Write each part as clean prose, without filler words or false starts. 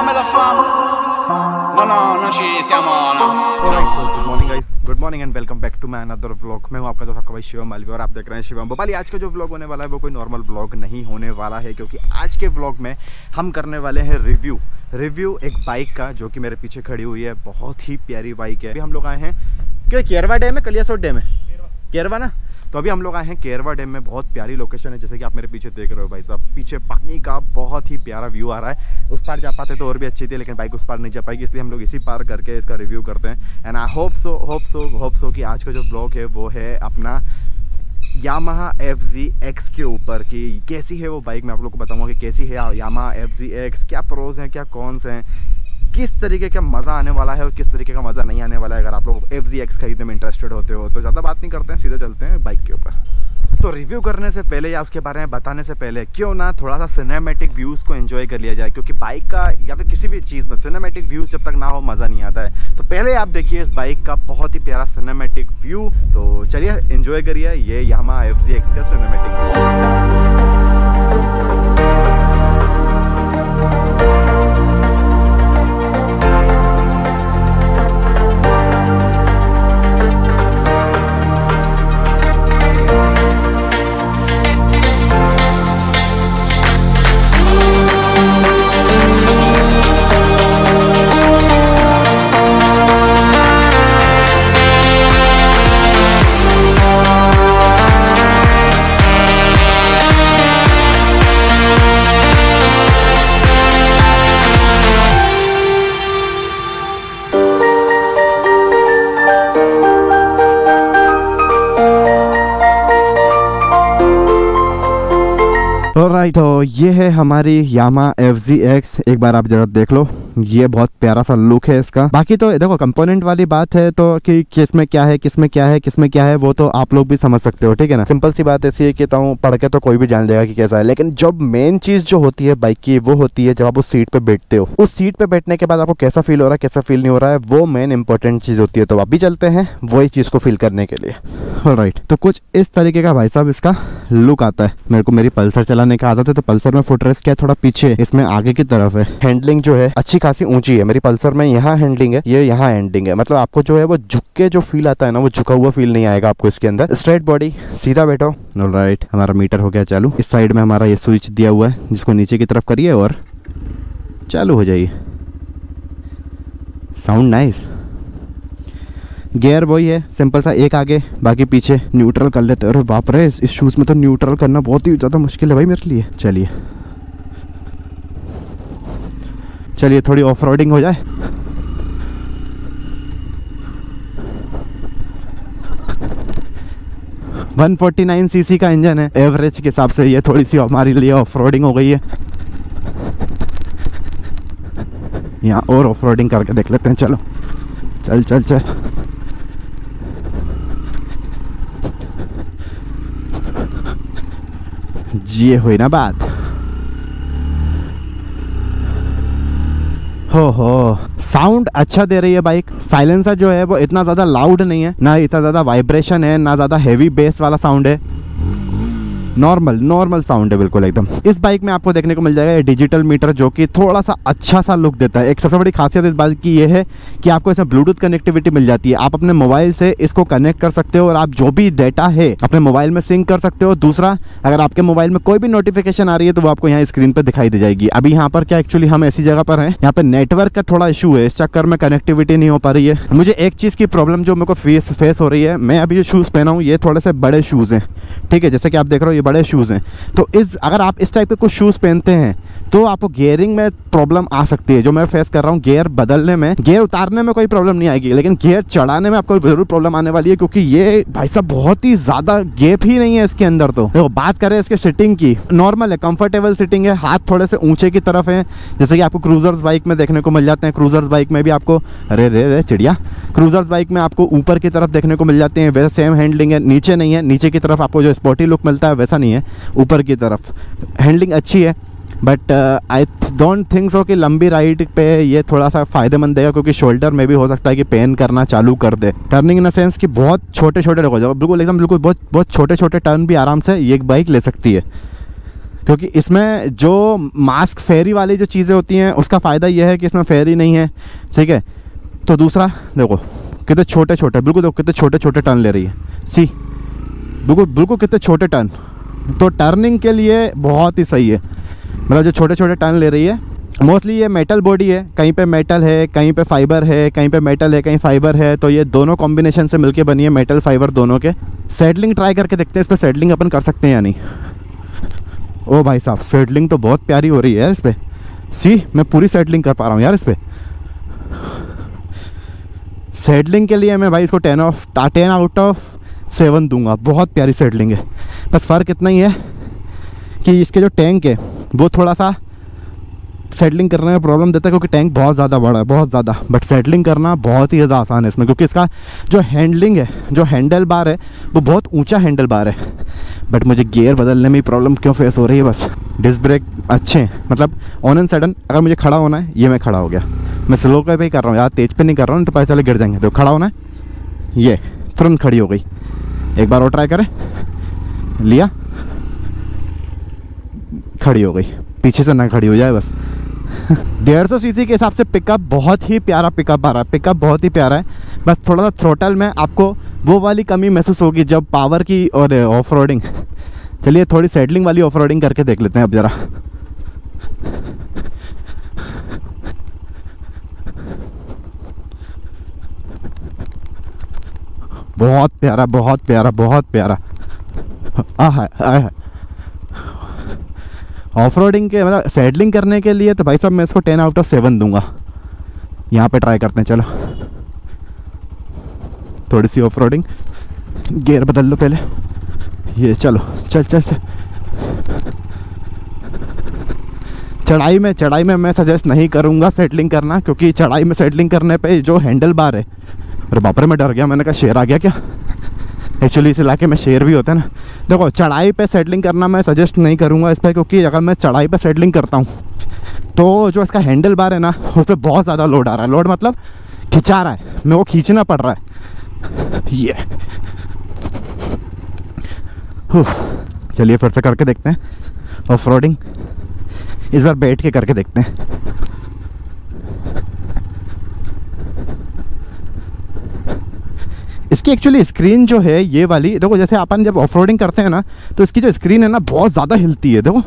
nome da fama. No, non ci siamo, no. Alright, so good morning and welcome back to my another vlog. मैं हूं आपका दोस्त आपका भाई शिवम मालवी और आप देख रहे हैं शिवम भोपाली। आज का जो व्लॉग होने वाला है वो कोई नॉर्मल व्लॉग नहीं होने वाला है, क्योंकि आज के व्लॉग में हम करने वाले हैं रिव्यू एक बाइक का जो कि मेरे पीछे खड़ी हुई है। बहुत ही प्यारी बाइक है। अभी हम लोग आए हैं क्या केरवा डैम है, कलियासोट डैम है, केरवा ना। तो अभी हम लोग आए हैं केरवा डैम में। बहुत प्यारी लोकेशन है, जैसे कि आप मेरे पीछे देख रहे हो भाई साहब। पीछे पानी का बहुत ही प्यारा व्यू आ रहा है। उस पार जा पाते तो और भी अच्छी थी, लेकिन बाइक उस पार नहीं जा पाएगी, इसलिए हम लोग इसी पार करके इसका रिव्यू करते हैं। एंड आई होप सो कि आज का जो ब्लॉग है वो है अपना यामाहा FZX के ऊपर कि कैसी है वो बाइक। मैं आप लोग को बताऊँगा कि कैसी है यामाहा FZX, क्या प्रोज हैं, क्या कॉन्स हैं, किस तरीके का मज़ा आने वाला है और किस तरीके का मज़ा नहीं आने वाला है। अगर आप लोग FZX खरीदने में इंटरेस्टेड होते हो तो ज़्यादा बात नहीं करते हैं, सीधे चलते हैं बाइक के ऊपर। तो रिव्यू करने से पहले या उसके बारे में बताने से पहले क्यों ना थोड़ा सा सिनेमैटिक व्यूज़ को एंजॉय कर लिया जाए, क्योंकि बाइक का या फिर किसी भी चीज़ में सिनेमैटिक व्यूज़ जब तक ना हो मज़ा नहीं आता है। तो पहले आप देखिए इस बाइक का बहुत ही प्यारा सिनेमैटिक व्यू। तो चलिए एंजॉय करिए ये यामाहा FZX का सिनेमैटिक व्यू। तो ये है हमारी यामाहा FZX। एक बार आप जरा देख लो, ये बहुत प्यारा सा लुक है इसका। बाकी तो देखो कंपोनेंट वाली बात है तो कि किसमें क्या है किसमें क्या है वो तो आप लोग भी समझ सकते हो, ठीक है ना। सिंपल सी बात ऐसी है कि पढ़ के तो कोई भी जान जाएगा कि कैसा है, लेकिन जब मेन चीज जो होती है बाइक की वो होती है जब आप उस सीट पे बैठते हो। उस सीट पे बैठने के बाद आपको कैसा फील हो रहा है कैसा फील नहीं हो रहा है, वो मेन इंपॉर्टेंट चीज होती है। तो अभी चलते हैं वही चीज को फील करने के लिए। ऑलराइट, तो कुछ इस तरीके का भाई साहब इसका लुक आता है। मेरे को मेरी पल्सर चलाने का आदत है, तो पल्सर में फुटरेस्ट क्या थोड़ा पीछे, इसमें आगे की तरफ है। हैंडलिंग जो है अच्छी खासी ऊंची है। मेरी पल्सर में यहाँ हैंडलिंग है, ये यहाँ हैंडलिंग है। मतलब आपको जो है वो झुक के जो फील आता है ना, वो झुका हुआ फील नहीं आएगा आपको इसके अंदर। स्ट्रेट बॉडी, सीधा बैठो। ऑलराइट, हमारा मीटर हो गया चालू। इस साइड में हमारा ये स्विच दिया हुआ है जिसको नीचे की तरफ करिए और चालू हो जाइए। Sound nice. गियर वही है, सिंपल सा एक आगे बाकी पीछे। न्यूट्रल कर लेते हैं। अरे बाप रे, इस शूज़ में तो न्यूट्रल करना बहुत ही ज़्यादा मुश्किल है भाई मेरे लिए। चलिए थोड़ी ऑफ रोडिंग हो जाए। वन 149 cc का इंजन है। एवरेज के हिसाब से ये थोड़ी सी हमारे लिए ऑफ रोडिंग हो गई है। यहाँ और ऑफ रोडिंग करके देख लेते हैं। चलो चल ये हुई ना बात। हो साउंड अच्छा दे रही है बाइक। साइलेंसर जो है वो इतना ज़्यादा लाउड नहीं है, ना इतना ज़्यादा वाइब्रेशन है, ना ज़्यादा हेवी बेस वाला साउंड है। नॉर्मल साउंड है बिल्कुल एकदम। इस बाइक में आपको देखने को मिल जाएगा ये डिजिटल मीटर, जो कि थोड़ा सा अच्छा सा लुक देता है। एक सबसे बड़ी खासियत इस बाइक की ये है कि आपको इसमें ब्लूटूथ कनेक्टिविटी मिल जाती है। आप अपने मोबाइल से इसको कनेक्ट कर सकते हो और आप जो भी डेटा है अपने मोबाइल में सिंक कर सकते हो। दूसरा, अगर आपके मोबाइल में कोई भी नोटिफिकेशन आ रही है तो वो आपको यहाँ स्क्रीन पर दिखाई दे जाएगी। अभी यहाँ पर क्या एक्चुअली हम ऐसी जगह पर हैं, यहाँ पे नेटवर्क का थोड़ा इशू है, इस चक्कर में कनेक्टिविटी नहीं हो पा रही है। मुझे एक चीज़ की प्रॉब्लम जो मेरे को फेस हो रही है, मैं अभी जो शूज़ पहना हूँ ये थोड़े से बड़े शूज़ हैं, ठीक है। जैसे कि आप देख रहे हो ये बड़े शूज़ हैं। तो अगर आप इस टाइप के कुछ शूज़ पहनते हैं तो आपको गियरिंग में प्रॉब्लम आ सकती है, जो मैं फेस कर रहा हूँ। गियर बदलने में, गियर उतारने में कोई प्रॉब्लम नहीं आएगी, लेकिन गियर चढ़ाने में आपको जरूर प्रॉब्लम आने वाली है, क्योंकि ये भाई साहब बहुत ही ज़्यादा गैप ही नहीं है इसके अंदर। तो देखो, बात करें इसके सिटिंग की, नॉर्मल है, कंफर्टेबल सिटिंग है। हाथ थोड़े से ऊंचे की तरफ है, जैसे कि आपको क्रूजर्स बाइक में देखने को मिल जाते हैं। क्रूजर्स बाइक में भी आपको चिड़िया क्रूजर्स बाइक में आपको ऊपर की तरफ देखने को मिल जाते हैं। वैसे सेम हैंडलिंग है, नीचे नहीं है। नीचे की तरफ आपको जो स्पोर्टी लुक मिलता है वैसा नहीं है, ऊपर की तरफ हैंडलिंग अच्छी है। But I don't think so कि लंबी राइड पे ये थोड़ा सा फ़ायदेमंद देगा, क्योंकि शोल्डर में भी हो सकता है कि पेन करना चालू कर दे। टर्निंग इन द सेंस कि बहुत छोटे छोटे हो जाओ, बिल्कुल बहुत छोटे छोटे टर्न भी आराम से ये बाइक ले सकती है। क्योंकि इसमें जो मास्क फेरी वाली जो चीज़ें होती हैं उसका फ़ायदा यह है कि इसमें फेरी नहीं है, ठीक है। तो दूसरा देखो कितने छोटे छोटे, बिल्कुल देखो कितने छोटे छोटे टर्न ले रही है, सी बिल्कुल बिल्कुल कितने छोटे टर्न। तो टर्निंग के लिए बहुत ही सही है, मतलब जो छोटे छोटे टर्न ले रही है। मोस्टली ये मेटल बॉडी है, कहीं पे मेटल है, कहीं पे फाइबर है, कहीं पे मेटल है, कहीं फाइबर है। तो ये दोनों कॉम्बिनेशन से मिलके बनी है, मेटल फाइबर दोनों के। सेटलिंग ट्राई करके देखते हैं इस पर, सेटलिंग अपन कर सकते हैं या नहीं। ओ भाई साहब, सेटलिंग तो बहुत प्यारी हो रही है यार इस पर। सी मैं पूरी सेटलिंग कर पा रहा हूँ यार इस पर। सेटलिंग के लिए मैं भाई इसको 10 आउट ऑफ 7 दूंगा। बहुत प्यारी सेटलिंग है। बस फ़र्क इतना ही है कि इसके जो टैंक है वो थोड़ा सा सेटलिंग करने में प्रॉब्लम देता है, क्योंकि टैंक बहुत ज़्यादा बड़ा है, बहुत ज़्यादा। बट सेटलिंग करना बहुत ही ज़्यादा आसान है इसमें, क्योंकि इसका जो हैंडलिंग है, जो हैंडल बार है वो बहुत ऊंचा हैंडल बार है। बट मुझे गियर बदलने में प्रॉब्लम क्यों फेस हो रही है बस। डिस्क ब्रेक अच्छे हैं, मतलब ऑन एंड सडन अगर मुझे खड़ा होना है, ये मैं खड़ा हो गया। मैं स्लो पे ही कर रहा हूँ यार, तेज पे नहीं कर रहा हूँ, तो पता चले गिर जाएंगे। तो खड़ा होना है, ये तुरंत खड़ी हो गई। एक बार और ट्राई करें, लिया, खड़ी हो गई, पीछे से ना खड़ी हो जाए बस। 150 सीसी के हिसाब से पिकअप बहुत ही प्यारा पिकअप आ रहा है, पिकअप बहुत ही प्यारा है। बस थोड़ा सा थ्रोटल में आपको वो वाली कमी महसूस होगी जब पावर की और ऑफ रोडिंग। चलिए थोड़ी सेटलिंग वाली ऑफ रोडिंग करके देख लेते हैं अब ज़रा। बहुत प्यारा, बहुत प्यारा, बहुत प्यारा। आहा ऑफ रोडिंग के मतलब सेटलिंग करने के लिए तो भाई साहब मैं इसको 10 आउट ऑफ 7 दूंगा। यहाँ पे ट्राई करते हैं, चलो थोड़ी सी ऑफ रोडिंग। गियर बदल लो पहले, ये चलो चल चल चल। चढ़ाई में मैं सजेस्ट नहीं करूँगा सेटलिंग करना, क्योंकि चढ़ाई में सेटलिंग करने पे जो हैंडल बार है, अरे बाप रे मैं डर गया, मैंने कहा शेर आ गया क्या। एक्चुअली इस इलाके में शेर भी होता है ना। देखो चढ़ाई पे सेटलिंग करना मैं सजेस्ट नहीं करूँगा इस पर, क्योंकि अगर मैं चढ़ाई पे सेटलिंग करता हूँ तो जो इसका हैंडल बार है ना उस पर बहुत ज़्यादा लोड आ रहा है। लोड मतलब खिंचा रहा है, मेरे को खींचना पड़ रहा है ये। चलिए फिर से करके देखते हैं ऑफ रोडिंग, इस बार बैठ के करके देखते हैं। इसकी एक्चुअली स्क्रीन जो है ये वाली, देखो जैसे अपन जब ऑफ रोडिंग करते हैं ना तो इसकी जो स्क्रीन है ना बहुत ज़्यादा हिलती है। देखो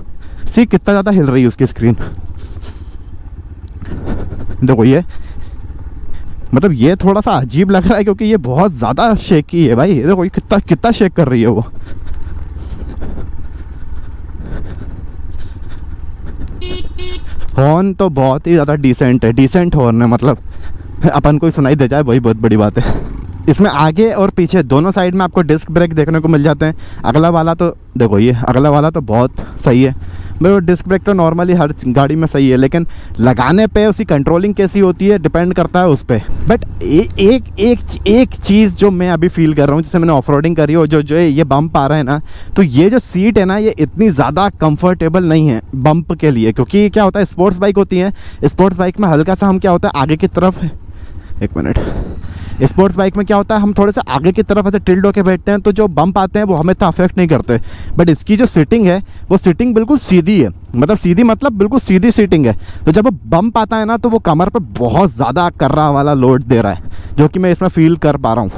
सी कितना ज़्यादा हिल रही है उसकी स्क्रीन। देखो ये मतलब ये थोड़ा सा अजीब लग रहा है, क्योंकि ये बहुत ज़्यादा शेकी है भाई। देखो ये कितना कितना शेक कर रही है वो। हॉर्न तो बहुत ही ज़्यादा डिसेंट है, डिसेंट हॉर्न है, मतलब अपन को सुनाई दे जाए वही बहुत बड़ी बात है। इसमें आगे और पीछे दोनों साइड में आपको डिस्क ब्रेक देखने को मिल जाते हैं। अगला वाला तो देखो, ये अगला वाला तो बहुत सही है भाई। डिस्क ब्रेक तो नॉर्मली हर गाड़ी में सही है, लेकिन लगाने पे उसकी कंट्रोलिंग कैसी होती है डिपेंड करता है उस पर। बट एक चीज़ जो मैं अभी फील कर रहा हूँ, जैसे मैंने ऑफ रोडिंग करी हो, जो ये बम्प आ रहा है ना, तो ये जो सीट है ना ये इतनी ज़्यादा कंफर्टेबल नहीं है बम्प के लिए। क्योंकि क्या होता है, स्पोर्ट्स बाइक होती है, स्पोर्ट्स बाइक में हल्का सा हम क्या होता है आगे की तरफ, एक मिनट, स्पोर्ट्स बाइक में क्या होता है हम थोड़े से आगे की तरफ ऐसे टिल्ड होके बैठते हैं, तो जो बम्प आते हैं वो हमें इतना अफेक्ट नहीं करते। बट इसकी जो सीटिंग है वो सीटिंग बिल्कुल सीधी है, मतलब सीधी मतलब बिल्कुल सीधी सीटिंग है। तो जब वो बम्प आता है ना तो वो कमर पे बहुत ज़्यादा कर्रा वाला लोड दे रहा है, जो कि मैं इसमें फील कर पा रहा हूँ।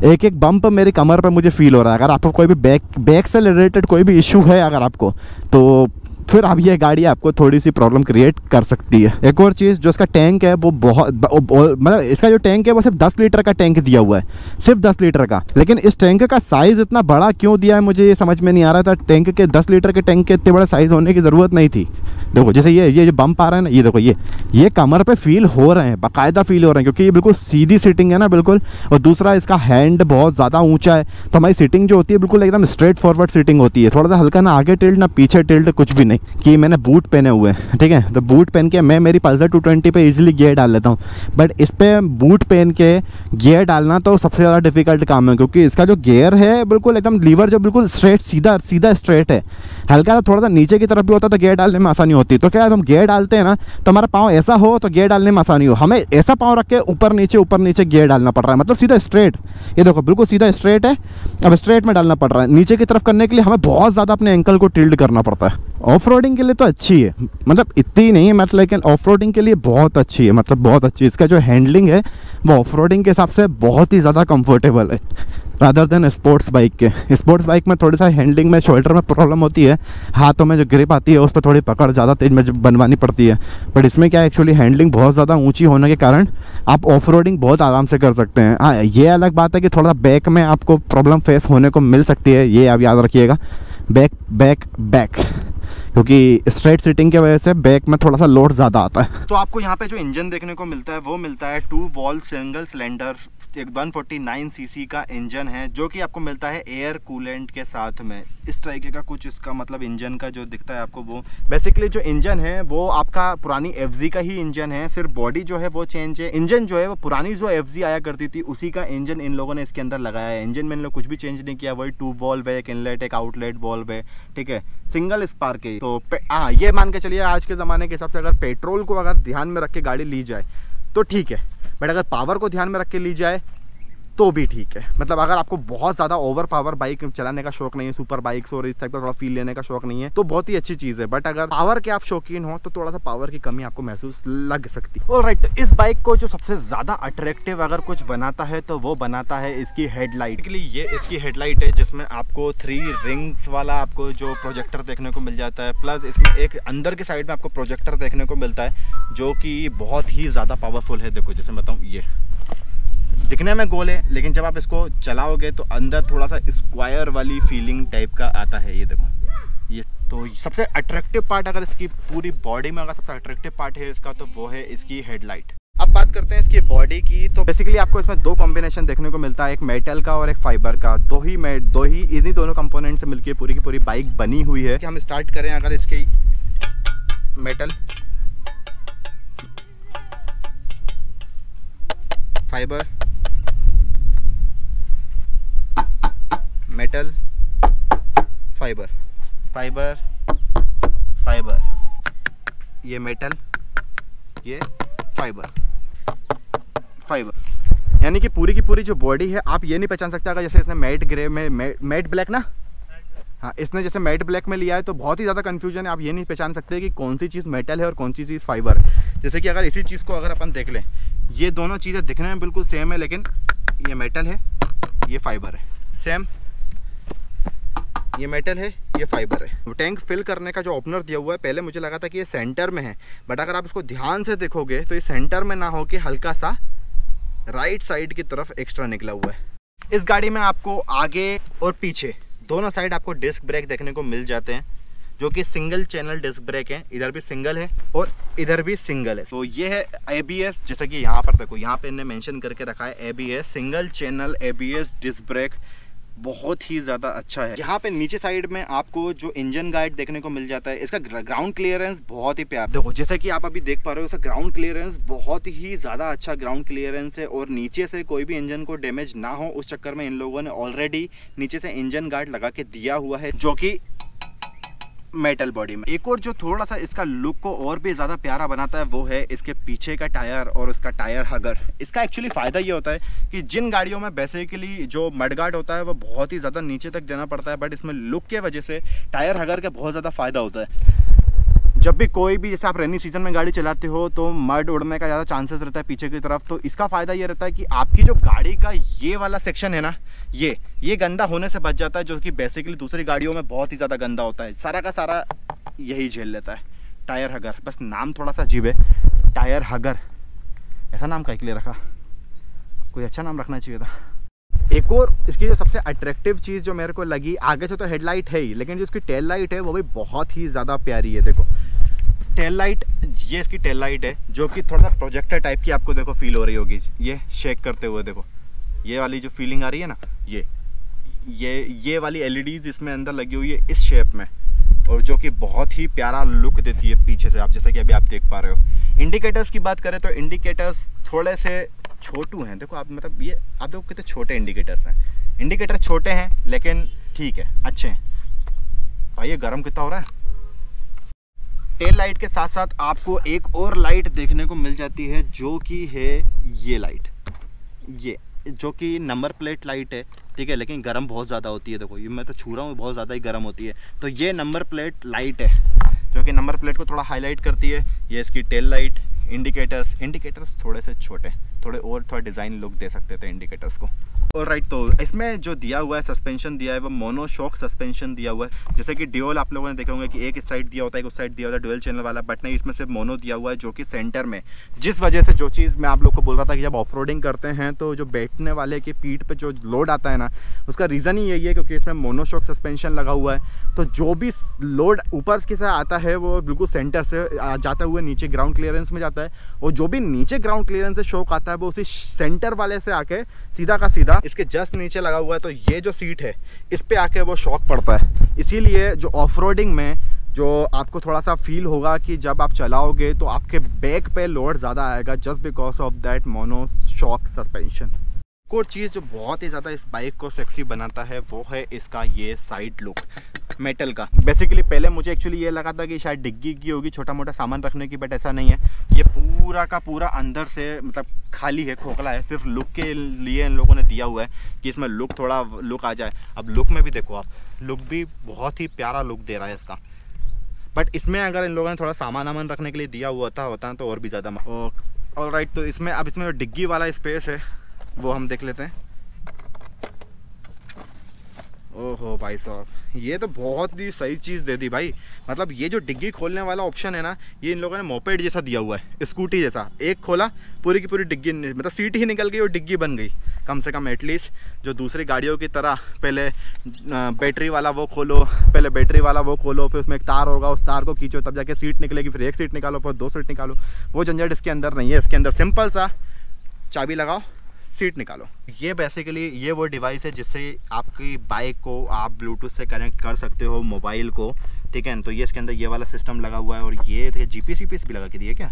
एक बम्प मेरी कमर पे मुझे फील हो रहा है। अगर आपको कोई भी बैक से रिलेटेड कोई भी इशू है अगर आपको, तो फिर अब ये गाड़ी आपको थोड़ी सी प्रॉब्लम क्रिएट कर सकती है। एक और चीज़, जो इसका टैंक है वो बहुत मतलब इसका जो टैंक है वो सिर्फ 10 लीटर का टैंक दिया हुआ है, सिर्फ 10 लीटर का। लेकिन इस टैंक का साइज़ इतना बड़ा क्यों दिया है मुझे ये समझ में नहीं आ रहा था। टैंक के 10 लीटर के टैंक के इतने बड़ा साइज़ होने की ज़रूरत नहीं थी। देखो जैसे ये जो बम्प आ रहा है ना, ये देखो ये कमर पे फील हो रहे हैं, बाकायदा फील हो रहे हैं, क्योंकि ये बिल्कुल सीधी सीटिंग है ना बिल्कुल। और दूसरा इसका हैंड बहुत ज़्यादा ऊंचा है, तो हमारी सीटिंग जो होती है बिल्कुल एकदम स्ट्रेट फॉरवर्ड सीटिंग होती है। थोड़ा सा हल्का ना आगे टिल्ट ना पीछे टिल्ट, कुछ भी नहीं। कि मैंने बूट पहने हुए हैं, ठीक है, तो बूट पहन के मैं मेरी पल्सर 220 पे इजीली गियर डाल लेता हूँ। बट इस पर बूट पहन के गियर डालना तो सबसे ज़्यादा डिफिकल्ट काम है, क्योंकि इसका जो गियर है बिल्कुल एकदम लीवर जो बिल्कुल स्ट्रेट सीधा स्ट्रेट है। हल्का थोड़ा सा नीचे की तरफ भी होता तो गियर डालने में आसानी होती। तो क्या हम गियर डालते हैं ना, तो हमारा पाँव ऐसा हो तो गियर डालने में आसानी हो, हमें ऐसा पाँव रख के ऊपर नीचे गियर डालना पड़ रहा है, मतलब सीधा स्ट्रेट। ये देखो बिल्कुल सीधा स्ट्रेट है, अब स्ट्रेट में डालना पड़ रहा है। नीचे की तरफ करने के लिए हमें बहुत ज़्यादा अपने एंकल को टिल्ड करना पड़ता है। ऑफ रोडिंग के लिए तो अच्छी है, मतलब इतनी नहीं है मतलब, लेकिन ऑफ रोडिंग के लिए बहुत अच्छी है, मतलब बहुत अच्छी। इसका जो हैंडलिंग है वो ऑफ रोडिंग के हिसाब से बहुत ही ज़्यादा कंफर्टेबल है रादर देन स्पोर्ट्स बाइक के। स्पोर्ट्स बाइक में थोड़ी सा हैंडलिंग में, शोल्डर में प्रॉब्लम होती है, हाथों में जो ग्रिप आती है उस पर थोड़ी पकड़ ज़्यादा तेज में बनवानी पड़ती है। बट इसमें क्या एक्चुअली हैंडलिंग बहुत ज़्यादा ऊंची होने के कारण आप ऑफ रोडिंग बहुत आराम से कर सकते हैं। हाँ, ये अलग बात है कि थोड़ा बैक में आपको प्रॉब्लम फेस होने को मिल सकती है, ये आप याद रखिएगा। बैक क्योंकि स्ट्रेट सीटिंग की वजह से बैक में थोड़ा सा लोड ज़्यादा आता है। तो आपको यहाँ पे जो इंजन देखने को मिलता है वो मिलता है 2 वॉल्व सिंगल सिलेंडर 149 सीसी का इंजन है, जो कि आपको मिलता है एयर कूलेंट के साथ में। इस तरीके का कुछ इसका मतलब इंजन का जो दिखता है आपको, वो बेसिकली जो इंजन है वो आपका पुरानी FZ का ही इंजन है, सिर्फ बॉडी जो है वो चेंज है। इंजन जो है वो पुरानी जो FZ आया करती थी उसी का इंजन इन लोगों ने इसके अंदर लगाया है। इंजन में इन लोग कुछ भी चेंज नहीं किया, वही 2 वॉल्व है, एक इनलेट एक आउटलेट वॉल्व है, ठीक है, सिंगल स्पार्क है। तो हाँ, ये मान के चलिए आज के ज़माने के हिसाब से अगर पेट्रोल को अगर ध्यान में रख के गाड़ी ली जाए तो ठीक है, बट अगर पावर को ध्यान में रख के ली जाए तो भी ठीक है। मतलब अगर आपको बहुत ज़्यादा ओवर पावर बाइक चलाने का शौक नहीं है, सुपर बाइक्स और इस टाइप का थोड़ा फील लेने का शौक नहीं है, तो बहुत ही अच्छी चीज़ है। बट अगर पावर के आप शौकीन हो तो थोड़ा सा पावर की कमी आपको महसूस लग सकती है। ऑलराइट, तो इस बाइक को जो सबसे ज़्यादा अट्रैक्टिव अगर कुछ बनाता है तो वो बनाता है इसकी हेडलाइट। ये इसकी हेडलाइट है जिसमें आपको 3 रिंग्स वाला आपको जो प्रोजेक्टर देखने को मिल जाता है, प्लस इसमें एक अंदर की साइड में आपको प्रोजेक्टर देखने को मिलता है जो कि बहुत ही ज़्यादा पावरफुल है। देखो जैसे बताऊँ, ये दिखने में गोल है लेकिन जब आप इसको चलाओगे तो अंदर थोड़ा सा स्क्वायर वाली फीलिंग टाइप का आता है। ये देखो, ये तो सबसे अट्रैक्टिव पार्ट अगर इसकी पूरी बॉडी में अगर सबसे अट्रैक्टिव पार्ट है इसका तो वो है इसकी हेडलाइट। अब बात करते हैं इसकी बॉडी की। तो बेसिकली आपको इसमें 2 कॉम्बिनेशन देखने को मिलता है, एक मेटल का और एक फाइबर का। दो ही इन्हीं दोनों कंपोनेंट से मिलकर पूरी की पूरी बाइक बनी हुई है। कि हम स्टार्ट करें अगर इसकी metal, fibre, metal, fibre, fibre, fibre, ये मेटल, ये फाइबर, फाइबर, यानी कि पूरी की पूरी जो बॉडी है आप ये नहीं पहचान सकते। अगर जैसे इसने मैट ग्रे में मैट ब्लैक ना, हाँ, इसने जैसे मैट ब्लैक में लिया है तो बहुत ही ज़्यादा कन्फ्यूजन है। आप ये नहीं पहचान सकते कि कौन सी चीज़ मेटल है और कौन सी चीज़ फाइबर। जैसे कि अगर इसी चीज़ को अगर अपन देख लें, ये दोनों चीज़ें दिखने में बिल्कुल सेम है, लेकिन ये मेटल है, ये फाइबर है, सेम, ये मेटल है, ये फाइबर है। टैंक फिल करने का जो ओपनर दिया हुआ है, पहले मुझे लगा था कि ये सेंटर में है, बट अगर आप इसको ध्यान से देखोगे तो ये सेंटर में ना हो के हल्का सा राइट साइड की तरफ एक्स्ट्रा निकला हुआ है। इस गाड़ी में आपको आगे और पीछे दोनों साइड आपको डिस्क ब्रेक देखने को मिल जाते हैं, जो कि सिंगल चैनल डिस्क ब्रेक है। इधर भी सिंगल है और इधर भी सिंगल है। तो ये है ABS, जैसा कि यहाँ पर देखो, यहाँ पे इन्हें मेंशन करके रखा है ABS, single channel ABS disc brake, बहुत ही ज़्यादा अच्छा है। यहाँ पे नीचे साइड में आपको जो इंजन गाइड देखने को मिल जाता है, इसका ग्राउंड क्लियरेंस बहुत ही प्यारा। देखो जैसे कि आप अभी देख पा रहे हो, इसका ग्राउंड क्लियरेंस बहुत ही ज़्यादा अच्छा ग्राउंड क्लियरेंस है, और नीचे से कोई भी इंजन को डैमेज ना हो उस चक्कर में इन लोगों ने ऑलरेडी नीचे से इंजन गार्ड लगा के दिया हुआ है, जो कि मेटल बॉडी में। एक और जो थोड़ा सा इसका लुक को और भी ज़्यादा प्यारा बनाता है वो है इसके पीछे का टायर और इसका टायर हगर। इसका एक्चुअली फ़ायदा ये होता है कि जिन गाड़ियों में बेसिकली जो मडगार्ड होता है वो बहुत ही ज़्यादा नीचे तक देना पड़ता है, बट इसमें लुक के वजह से टायर हगर का बहुत ज़्यादा फ़ायदा होता है। जब भी कोई भी, जैसे आप रेनी सीजन में गाड़ी चलाते हो तो मड उड़ने का ज़्यादा चांसेस रहता है पीछे की तरफ, तो इसका फ़ायदा ये रहता है कि आपकी जो गाड़ी का ये वाला सेक्शन है ना, ये गंदा होने से बच जाता है, जो कि बेसिकली दूसरी गाड़ियों में बहुत ही ज़्यादा गंदा होता है। सारा का सारा यही झेल लेता है टायर हगर। बस नाम थोड़ा सा अजीब है, टायर हगर, ऐसा नाम काहे के लिए रखा, कोई अच्छा नाम रखना चाहिए था। एक और इसकी जो सबसे अट्रैक्टिव चीज़ जो मेरे को लगी, आगे से तो हेडलाइट है ही, लेकिन जो इसकी टेल लाइट है वो भी बहुत ही ज़्यादा प्यारी है। देखो टेल लाइट, ये इसकी टेल लाइट है, जो कि थोड़ा सा प्रोजेक्टर टाइप की आपको देखो फील हो रही होगी, ये शेक करते हुए। देखो ये वाली जो फीलिंग आ रही है ना, ये वाली LEDs इसमें अंदर लगी हुई है इस शेप में, और जो कि बहुत ही प्यारा लुक देती है पीछे से, आप जैसा कि अभी आप देख पा रहे हो। इंडिकेटर्स की बात करें तो इंडिकेटर्स थोड़े से छोटू हैं। देखो आप, मतलब ये आप देखो कितने छोटे इंडिकेटर्स हैं। इंडिकेटर छोटे हैं लेकिन ठीक है, अच्छे हैं। भाई ये गर्म कितना हो रहा है, टेल लाइट के साथ साथ आपको एक और लाइट देखने को मिल जाती है, जो कि है ये लाइट, ये जो कि नंबर प्लेट लाइट है, ठीक है, लेकिन गर्म बहुत ज़्यादा होती है। देखो ये मैं तो छू रहा हूँ, बहुत ज़्यादा ही गर्म होती है। तो ये नंबर प्लेट लाइट है जो कि नंबर प्लेट को थोड़ा हाईलाइट करती है। ये इसकी टेल लाइट, इंडिकेटर्स थोड़े से छोटे, थोड़ा डिज़ाइन लुक दे सकते थे इंडिकेटर्स को। और राइट, तो इसमें जो दिया हुआ है सस्पेंशन दिया है वो मोनोशॉक सस्पेंशन दिया हुआ है। जैसे कि ड्यूल आप लोगों ने देखे होंगे कि एक इस साइड दिया होता है, एक उस साइड दिया होता है, ड्यूल चैनल वाला, बट नहीं, इसमें सिर्फ मोनो दिया हुआ है जो कि सेंटर में, जिस वजह से जो चीज़ मैं आप लोग को बोल रहा था कि जब ऑफ रोडिंग करते हैं तो जो बैठने वाले की पीठ पे जो लोड आता है ना, उसका रीज़न ही यही है क्योंकि इसमें मोनोशॉक सस्पेंशन लगा हुआ है। तो जो भी लोड ऊपर के से आता है वो बिल्कुल सेंटर से जाता हुआ नीचे ग्राउंड क्लियरेंस में जाता है, और जो भी नीचे ग्राउंड क्लियरेंस से शॉक आता है वो उसी सेंटर वाले से आके सीधा का सीधा इसके जस्ट नीचे लगा हुआ है। तो ये जो सीट है इस पे आके वो शॉक पड़ता है। इसीलिए जो ऑफ रोडिंग में जो आपको थोड़ा सा फील होगा कि जब आप चलाओगे तो आपके बैक पे लोड ज़्यादा आएगा, just because of that mono shock suspension. एक चीज़ जो बहुत ही ज़्यादा इस बाइक को सेक्सी बनाता है वो है इसका ये साइड लुक मेटल का। बेसिकली पहले मुझे एक्चुअली ये लगा था कि शायद डिग्गी की होगी छोटा मोटा सामान रखने की, बट ऐसा नहीं है। ये पूरा का पूरा अंदर से मतलब खाली है, खोखला है, सिर्फ लुक के लिए इन लोगों ने दिया हुआ है कि इसमें थोड़ा लुक आ जाए। अब लुक में भी देखो आप, लुक भी बहुत ही प्यारा लुक दे रहा है इसका। बट इसमें अगर इन लोगों ने थोड़ा सामान रखने के लिए दिया हुआ होता तो और भी ज़्यादा। और राइट, तो इसमें अब इसमें जो डिग्गी वाला स्पेस है वो हम देख लेते हैं। ओहो भाई साहब, ये तो बहुत ही सही चीज़ दे दी भाई। मतलब ये जो डिग्गी खोलने वाला ऑप्शन है ना, ये इन लोगों ने मोपेड जैसा दिया हुआ है, स्कूटी जैसा। एक खोला पूरी की पूरी डिग्गी, मतलब सीट ही निकल गई और डिग्गी बन गई। कम से कम एटलीस्ट जो दूसरी गाड़ियों की तरह पहले बैटरी वाला वो खोलो, फिर उसमें एक तार होगा, उस तार को खींचो तब जाके सीट निकलेगी, फिर एक सीट निकालो, फिर 2 सीट निकालो। वो झंझट इसके अंदर नहीं है। इसके अंदर सिंपल सा चाबी लगाओ, सीट निकालो। ये बेसिकली ये वो डिवाइस है जिससे आपकी बाइक को आप ब्लूटूथ से कनेक्ट कर सकते हो मोबाइल को, ठीक है। तो ये इसके अंदर ये वाला सिस्टम लगा हुआ है, और ये जीपीएस भी लगा के दिए क्या?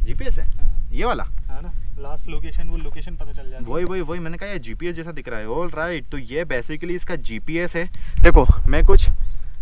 जीपीएस है ये वाला, है ना, लास्ट लोकेशन, वो लोकेशन पता चल जाती है। वही मैंने कहा ये जीपीएस जैसा दिख रहा है। ऑल राइट, तो ये बेसिकली इसका जीपीएस है। देखो मैं कुछ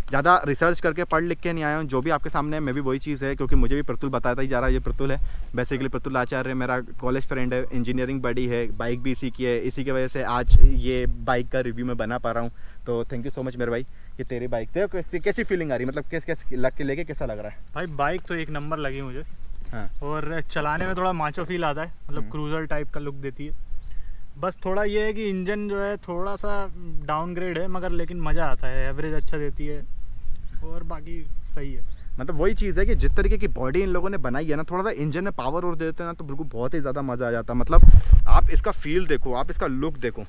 ज़्यादा रिसर्च करके पढ़ लिख के नहीं आया हूँ, जो भी आपके सामने मैं भी वही चीज़ है, क्योंकि मुझे भी प्रतुल बताता ही जा रहा है। ये प्रतुल है बेसिकली, प्रतुल आचार्य मेरा कॉलेज फ्रेंड है, इंजीनियरिंग बडी है, बाइक भी इसी की है। इसी की वजह से आज ये बाइक का रिव्यू मैं बना पा रहा हूँ। तो थैंक यू सो मच मेरे भाई। ये तेरी बाइक थे, कैसी फीलिंग आ रही, मतलब कैसे लेके कैसा लग रहा है? भाई बाइक तो एक नंबर लगी मुझे। हाँ। और चलाने में थोड़ा माचो फील आता है, मतलब क्रूज़र टाइप का लुक देती है। बस थोड़ा ये है कि इंजन जो है थोड़ा सा डाउनग्रेड है, मगर लेकिन मज़ा आता है, एवरेज अच्छा देती है, और बाकी सही है। मतलब वही चीज़ है कि जिस तरीके की बॉडी इन लोगों ने बनाई है ना, थोड़ा सा इंजन में पावर और देते हैं ना, तो बिल्कुल बहुत ही ज़्यादा मज़ा आ जाता है। मतलब आप इसका फील देखो, आप इसका लुक देखो,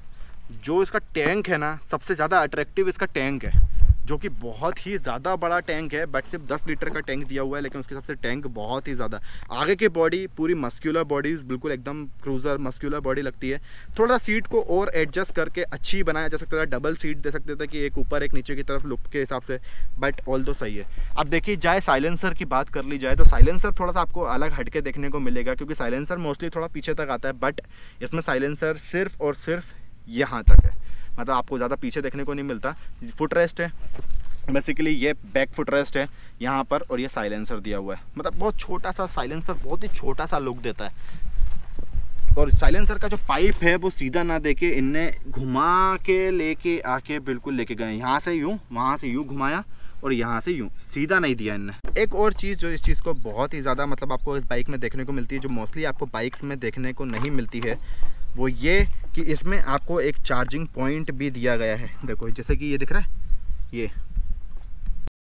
जो इसका टैंक है ना, सबसे ज़्यादा अट्रैक्टिव इसका टैंक है, जो कि बहुत ही ज़्यादा बड़ा टैंक है। बट सिर्फ 10 लीटर का टैंक दिया हुआ है, लेकिन उसके हिसाब से टैंक बहुत ही ज़्यादा। आगे की बॉडी पूरी मस्क्यूलर बॉडीज़, बिल्कुल एकदम क्रूज़र मस्क्यूलर बॉडी लगती है। थोड़ा सीट को और एडजस्ट करके अच्छी बनाया जा सकता था, डबल सीट दे सकते थे कि एक ऊपर एक नीचे की तरफ लुक के हिसाब से, बट ऑल तो सही है। अब देखिए जाए साइलेंसर की बात कर ली जाए तो साइलेंसर थोड़ा सा आपको अलग हटके देखने को मिलेगा, क्योंकि साइलेंसर मोस्टली थोड़ा पीछे तक आता है, बट इसमें साइलेंसर सिर्फ और सिर्फ यहाँ तक है, मतलब आपको ज़्यादा पीछे देखने को नहीं मिलता। फुट रेस्ट है बेसिकली, ये बैक फुट रेस्ट है यहाँ पर, और ये साइलेंसर दिया हुआ है। मतलब बहुत छोटा सा साइलेंसर, बहुत ही छोटा सा लुक देता है। और साइलेंसर का जो पाइप है वो सीधा ना देके इनने घुमा के लेके आके बिल्कुल लेके गए, यहाँ से यूँ, वहाँ से यूँ घुमाया, और यहाँ से यूँ, सीधा नहीं दिया इनने। एक और चीज़ जो इस चीज़ को बहुत ही ज़्यादा मतलब आपको इस बाइक में देखने को मिलती है, जो मोस्टली आपको बाइक्स में देखने को नहीं मिलती है, वो ये कि इसमें आपको एक चार्जिंग पॉइंट भी दिया गया है। देखो जैसे कि ये दिख रहा है, ये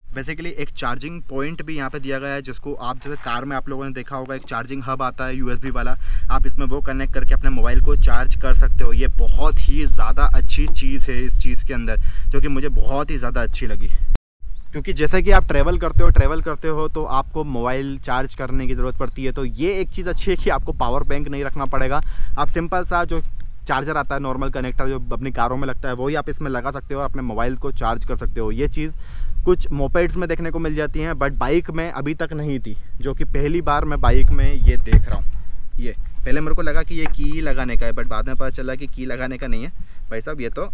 बेसिकली एक चार्जिंग पॉइंट भी यहाँ पे दिया गया है, जिसको आप जैसे कार में आप लोगों ने देखा होगा, एक चार्जिंग हब आता है USB वाला, आप इसमें वो कनेक्ट करके अपने मोबाइल को चार्ज कर सकते हो। ये बहुत ही ज़्यादा अच्छी चीज़ है इस चीज़ के अंदर, जो कि मुझे बहुत ही ज़्यादा अच्छी लगी। क्योंकि जैसे कि आप ट्रैवल करते हो तो आपको मोबाइल चार्ज करने की ज़रूरत पड़ती है। तो ये एक चीज़ अच्छी है कि आपको पावर बैंक नहीं रखना पड़ेगा। आप सिंपल सा जो चार्जर आता है, नॉर्मल कनेक्टर जो अपनी कारों में लगता है, वही आप इसमें लगा सकते हो और अपने मोबाइल को चार्ज कर सकते हो। ये चीज़ कुछ मोपेड्स में देखने को मिल जाती हैं, बट बाइक में अभी तक नहीं थी, जो कि पहली बार मैं बाइक में ये देख रहा हूँ। ये पहले मेरे को लगा कि ये की लगाने का है, बट बाद में पता चला कि की लगाने का नहीं है भाई साहब, ये तो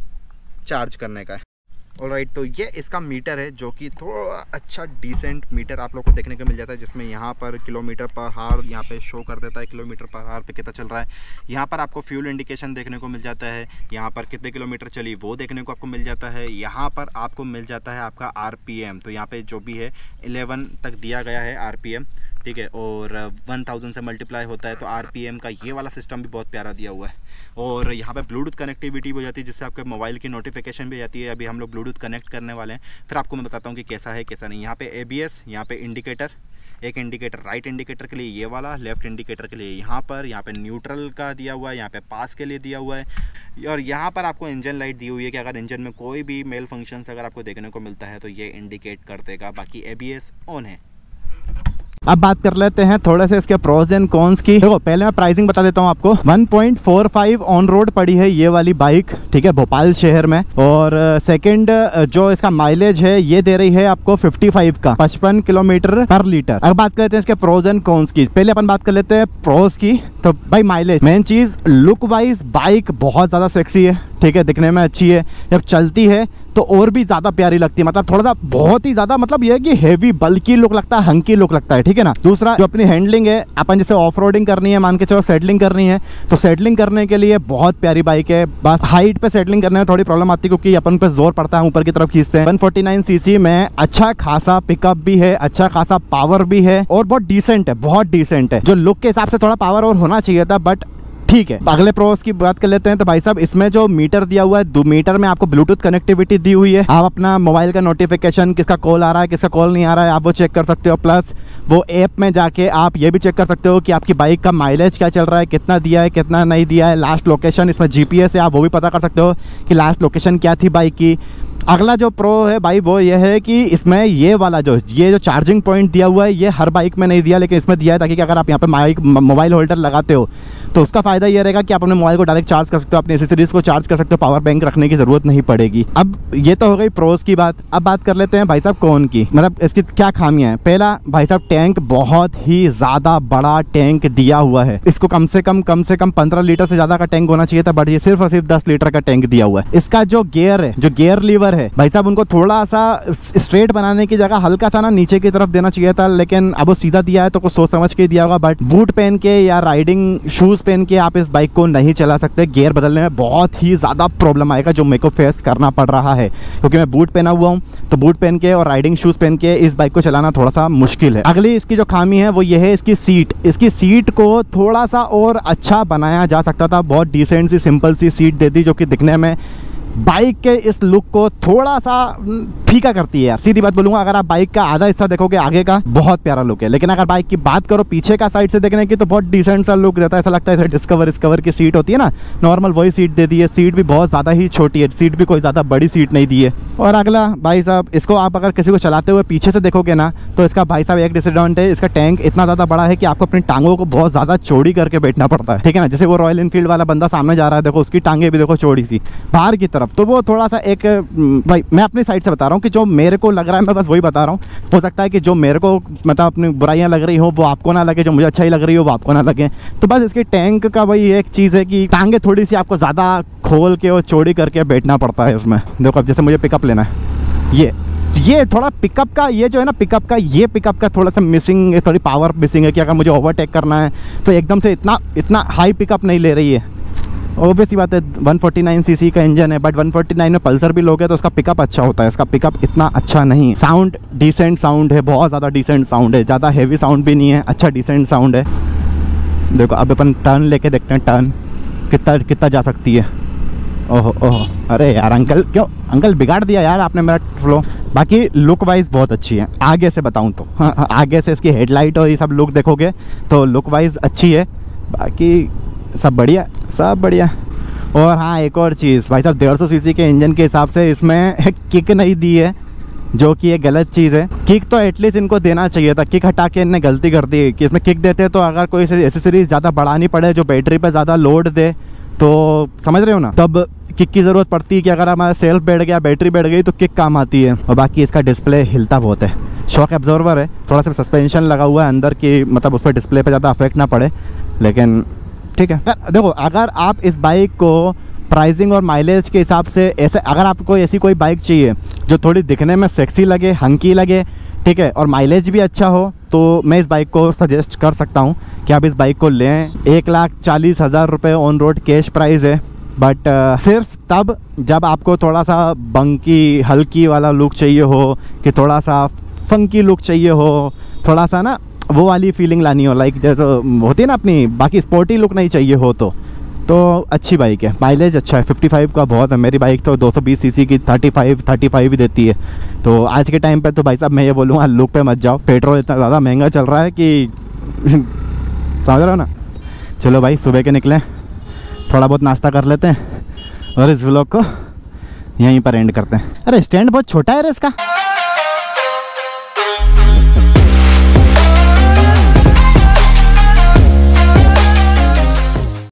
चार्ज करने का है। ऑलराइट, तो ये इसका मीटर है जो कि थोड़ा अच्छा डिसेंट मीटर आप लोग को देखने को मिल जाता है, जिसमें यहाँ पर किलोमीटर पर हार यहाँ पे शो कर देता है, किलोमीटर पर हार पे कितना चल रहा है। यहाँ पर आपको फ्यूल इंडिकेशन देखने को मिल जाता है, यहाँ पर कितने किलोमीटर चली वो देखने को आपको मिल जाता है। यहाँ पर आपको मिल जाता है आपका RPM, तो यहाँ पे जो भी है 11 तक दिया गया है RPM, ठीक है, और 1000 से मल्टीप्लाई होता है, तो RPM का ये वाला सिस्टम भी बहुत प्यारा दिया हुआ है। और यहाँ पे ब्लूटूथ कनेक्टिविटी हो जाती है, जिससे आपके मोबाइल की नोटिफिकेशन भी जाती है। अभी हम लोग ब्लूटूथ कनेक्ट करने वाले हैं, फिर आपको मैं बताता हूँ कि कैसा है कैसा नहीं। यहाँ पे ABS, यहाँ पे इंडिकेटर, एक इंडिकेटर राइट इंडिकेटर के लिए ये वाला, लेफ्ट इंडिकेटर के लिए यहाँ पे न्यूट्रल का दिया हुआ है, यहाँ पे पास के लिए दिया हुआ है। और यहाँ पर आपको इंजन लाइट दी हुई है कि अगर इंजन में कोई भी मेल फंक्शंस अगर आपको देखने को मिलता है तो ये इंडिकेट कर देगा। बाकी ABS ऑन है। अब बात कर लेते हैं थोड़े से इसके प्रोज एंड कॉन्स की। देखो पहले मैं प्राइसिंग बता देता हूँ आपको। 1.45 ऑन रोड पड़ी है ये वाली बाइक, ठीक है, भोपाल शहर में। और सेकंड जो इसका माइलेज है ये दे रही है आपको 55 का, 55 किलोमीटर पर लीटर। अब बात करते हैं इसके प्रोज एंड कॉन्स की। पहले अपन बात कर लेते हैं प्रोज की। तो भाई माइलेज मेन चीज, लुक वाइज बाइक बहुत ज्यादा सेक्सी है, ठीक है, दिखने में अच्छी है, जब चलती है तो और भी ज़्यादा प्यारी लगती है। मतलब थोड़ा सा बहुत ही ज़्यादा मतलब ये है कि हेवी बल्की लुक लगता है, हंकी लुक लगता है, ठीक है ना। दूसरा जो अपनी हैंडलिंग है, अपन जैसे ऑफ रोडिंग करनी है, मान के चलो सेटलिंग करनी है, तो सेटलिंग करने के लिए बहुत प्यारी बाइक है। बस हाइट पे सेटलिंग करने में थोड़ी प्रॉब्लम आती है क्योंकि अपन पे जोर पड़ता है, ऊपर की तरफ खींचते हैं। 149 सीसी में अच्छा खासा पिकअप भी है, अच्छा खासा पावर भी है और बहुत डिसेंट है, बहुत डिसेंट है। जो लुक के हिसाब से थोड़ा पावर और होना चाहिए था, बट ठीक है। अगले प्रोस की बात कर लेते हैं। तो भाई साहब इसमें जो मीटर दिया हुआ है, 2 मीटर में आपको ब्लूटूथ कनेक्टिविटी दी हुई है। आप अपना मोबाइल का नोटिफिकेशन, किसका कॉल आ रहा है किसका कॉल नहीं आ रहा है, आप वो चेक कर सकते हो। प्लस वो ऐप में जाके आप ये भी चेक कर सकते हो कि आपकी बाइक का माइलेज क्या चल रहा है, कितना दिया है कितना नहीं दिया है। लास्ट लोकेशन इसमें GPS है, आप वो भी पता कर सकते हो कि लास्ट लोकेशन क्या थी बाइक की। अगला जो प्रो है भाई वो ये है कि इसमें ये वाला ये जो चार्जिंग पॉइंट दिया हुआ है, ये हर बाइक में नहीं दिया, लेकिन इसमें दिया है ताकि अगर आप यहाँ पे मोबाइल होल्डर लगाते हो तो उसका फ़ायदा ये रहेगा कि आप अपने मोबाइल को डायरेक्ट चार्ज कर सकते हो, अपनी एसेसरीज को चार्ज कर सकते हो, पावर बैंक रखने की ज़रूरत नहीं पड़ेगी। अब ये तो हो गई प्रोज की बात। अब बात कर लेते हैं भाई साहब कौन की, मतलब इसकी क्या खामियां हैं। पहला भाई साहब टैंक बहुत ही ज़्यादा बड़ा टैंक दिया हुआ है। इसको कम से कम 15 लीटर से ज़्यादा का टैंक होना चाहिए था, बट ये सिर्फ और सिर्फ 10 लीटर का टैंक दिया हुआ है। इसका जो गियर है, जो गियर लीवर है भाई साहब, उनको थोड़ा सा स्ट्रेट बनाने की जगह हल्का सा ना नीचे की तरफ देना चाहिए था, लेकिन अब वो सीधा दिया है तो कुछ सोच समझ के दिया होगा। बट बूट पहन के या राइडिंग शूज़ पहन के आप इस बाइक को नहीं चला सकते। गियर बदलने में बहुत ही ज़्यादा प्रॉब्लम आएगा, जो मेरे को फेस करना पड़ रहा है क्योंकि मैं बूट पहना हुआ हूँ। तो बूट पहन के और राइडिंग शूज़ पहन के इस बाइक को चलाना थोड़ा सा मुश्किल है। अगली इसकी जो खामी है वो ये है इसकी सीट। इसकी सीट को थोड़ा सा और अच्छा बनाया जा सकता था। बहुत डिसेंट सी सिंपल सी सीट दे दी जो कि दिखने में बाइक के इस लुक को थोड़ा सा फीका करती है यार। सीधी बात बोलूँगा, अगर आप बाइक का आधा हिस्सा देखोगे आगे का बहुत प्यारा लुक है, लेकिन अगर बाइक की बात करो पीछे का साइड से देखने की तो बहुत डिसेंट सा लुक देता है। ऐसा लगता है डिस्कवर की सीट होती है ना, नॉर्मल वही सीट दे दी है। सीट भी बहुत ज़्यादा ही छोटी है, सीट भी कोई ज़्यादा बड़ी सीट नहीं दी है। और अगला भाई साहब, इसको आप अगर किसी को चलाते हुए पीछे से देखोगे ना तो इसका भाई साहब एक डिसएडवांटेज, इसका टैंक इतना ज़्यादा बड़ा है कि आपको अपनी टांगों को बहुत ज़्यादा चौड़ी करके बैठना पड़ता है, ठीक है ना। जैसे वो रॉयल एनफील्ड वाला बंदा सामने जा रहा है, देखो उसकी टांगे भी देखो चौड़ी सी बाहर की तरफ। तो वो थोड़ा सा एक, भाई मैं अपनी साइड से बता रहा हूँ कि जो मेरे को लग रहा है मैं बस वही बता रहा हूँ। हो सकता है कि जो मेरे को मतलब अपनी बुराइयाँ लग रही हो वो आपको ना लगे, जो मुझे अच्छाई लग रही हो वो आपको ना लगे। तो बस इसके टैंक का वही एक चीज़ है कि टांगे थोड़ी सी आपको ज़्यादा खोल के और चौड़ी करके बैठना पड़ता है इसमें। देखो अब जैसे मुझे पिकअप लेना है, ये थोड़ा पिकअप का, ये जो है ना पिकअप का थोड़ा सा मिसिंग है, थोड़ी पावर मिसिंग है कि अगर मुझे ओवरटेक करना है तो एकदम से इतना हाई पिकअप नहीं ले रही है। ऑब्वियस ही बात है 149 सीसी का इंजन है, बट 149 में पल्सर भी लोगे तो उसका पिकअप अच्छा होता है, इसका पिकअप इतना अच्छा नहीं। साउंड डिसेंट साउंड है, बहुत ज़्यादा डिसेंट साउंड है, ज़्यादा हेवी साउंड भी नहीं है, अच्छा डिसेंट साउंड है। देखो अब अपन टर्न लेके देखते हैं, टर्न कितना जा सकती है। ओहो अरे यार अंकल बिगाड़ दिया यार आपने मेरा फ्लो। बाकी लुक वाइज बहुत अच्छी है, आगे से बताऊँ तो हाँ, आगे से इसकी हेडलाइट और ये सब लुक देखोगे तो लुक वाइज अच्छी है। बाकी सब बढ़िया। और हाँ एक और चीज़ भाई साहब, 150 सीसी के इंजन के हिसाब से इसमें किक नहीं दी है, जो कि एक गलत चीज़ है। किक तो एटलीस्ट इनको देना चाहिए था, किक हटा के इनने गलती कर दी कि इसमें किक देते तो अगर कोई एसेसरीज ज़्यादा बढ़ानी पड़े जो बैटरी पे ज़्यादा लोड दे, तो समझ रहे हो ना, तब किक की ज़रूरत पड़ती है कि अगर हमारा सेल्फ बैठ गया, बैटरी बैठ गई तो किक काम आती है। और बाकी इसका डिस्प्ले हिलता बहुत है, शॉक एब्जॉर्वर है, थोड़ा सा सस्पेंशन लगा हुआ है अंदर की, मतलब उस पर डिस्प्ले पे ज़्यादा अफेक्ट ना पड़े, लेकिन ठीक है। देखो अगर आप इस बाइक को प्राइसिंग और माइलेज के हिसाब से ऐसे अगर आपको ऐसी कोई बाइक चाहिए जो थोड़ी दिखने में सेक्सी लगे, हंकी लगे, ठीक है, और माइलेज भी अच्छा हो, तो मैं इस बाइक को सजेस्ट कर सकता हूँ कि आप इस बाइक को लें। 1,40,000 रुपये ऑन रोड कैश प्राइस है, बट सिर्फ तब जब आपको थोड़ा सा बंकी हल्की वाला लुक चाहिए हो, कि थोड़ा सा फंकी लुक चाहिए हो, थोड़ा सा ना वो वाली फीलिंग लानी हो, लाइक जैसे होती है ना अपनी, बाकी स्पोर्टी लुक नहीं चाहिए हो तो अच्छी बाइक है। माइलेज अच्छा है, 55 का बहुत है। मेरी बाइक तो 220 सीसी की 35 ही देती है। तो आज के टाइम पे तो भाई साहब मैं ये बोलूँगा लुक पे मत जाओ, पेट्रोल इतना ज़्यादा महंगा चल रहा है कि समझ रहे हो ना। चलो भाई सुबह के निकलें, थोड़ा बहुत नाश्ता कर लेते हैं और इस व्लॉग को यहीं पर एंड करते हैं। अरे स्टैंड बहुत छोटा है रे इसका।